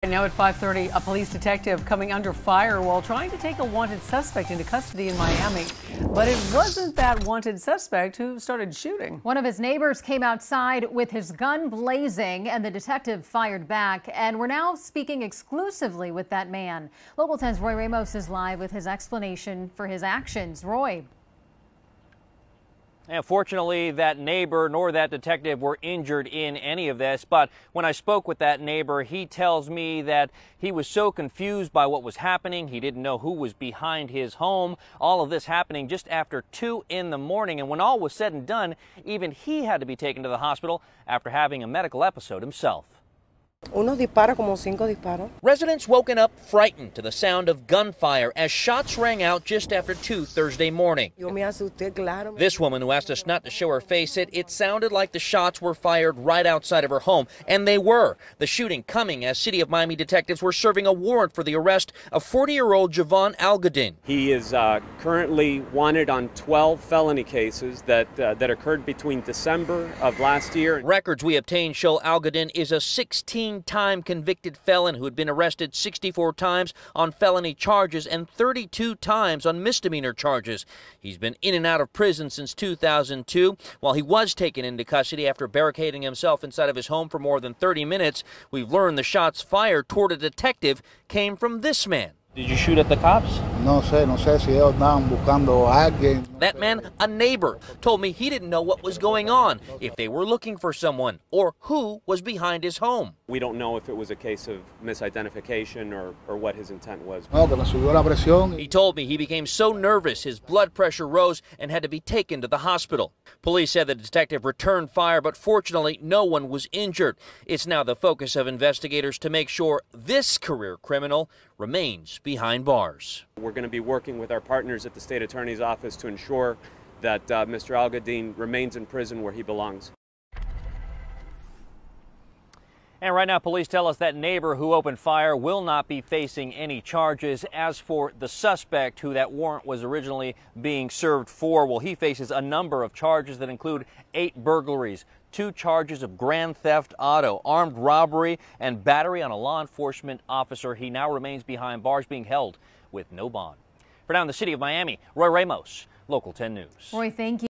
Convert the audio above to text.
Now at 5:30, a police detective coming under fire while trying to take a wanted suspect into custody in Miami. But it wasn't that wanted suspect who started shooting. One of his neighbors came outside with his gun blazing, and the detective fired back. And we're now speaking exclusively with that man. Local 10's Roy Ramos is live with his explanation for his actions. Roy. And fortunately, that neighbor nor that detective were injured in any of this. But when I spoke with that neighbor, he tells me that he was so confused by what was happening. He didn't know who was behind his home. All of this happening just after 2 in the morning. And when all was said and done, even he had to be taken to the hospital after having a medical episode himself. Residents woken up frightened to the sound of gunfire as shots rang out just after 2 Thursday morning. This woman who asked us not to show her face said it sounded like the shots were fired right outside of her home, and they were. The shooting coming as City of Miami detectives were serving a warrant for the arrest of 40-year-old Javon Algadin. He is currently wanted on 12 felony cases that occurred between December of last year. Records we obtained show Algadin is a 16-time convicted felon who had been arrested 64 times on felony charges and 32 times on misdemeanor charges. He's been in and out of prison since 2002. While he was taken into custody after barricading himself inside of his home for more than 30 minutes, we've learned the shots fired toward a detective came from this man. Did you shoot at the cops? No sé si ellos estaban buscando a alguien. That man, a neighbor, told me he didn't know what was going on, if they were looking for someone, or who was behind his home. We don't know if it was a case of misidentification or what his intent was. No, que me subió la presión. He told me he became so nervous his blood pressure rose and had to be taken to the hospital. Police said the detective returned fire, but fortunately no one was injured. It's now the focus of investigators to make sure this career criminal remains behind bars. We're going to be working with our partners at the state attorney's office to ensure that Mr. Algadin remains in prison where he belongs. And right now, police tell us that neighbor who opened fire will not be facing any charges. As for the suspect who that warrant was originally being served for, well, he faces a number of charges that include 8 burglaries, 2 charges of grand theft auto, armed robbery, and battery on a law enforcement officer. He now remains behind bars, being held with no bond. For now in the city of Miami, Roy Ramos, Local 10 News. Roy, thank you.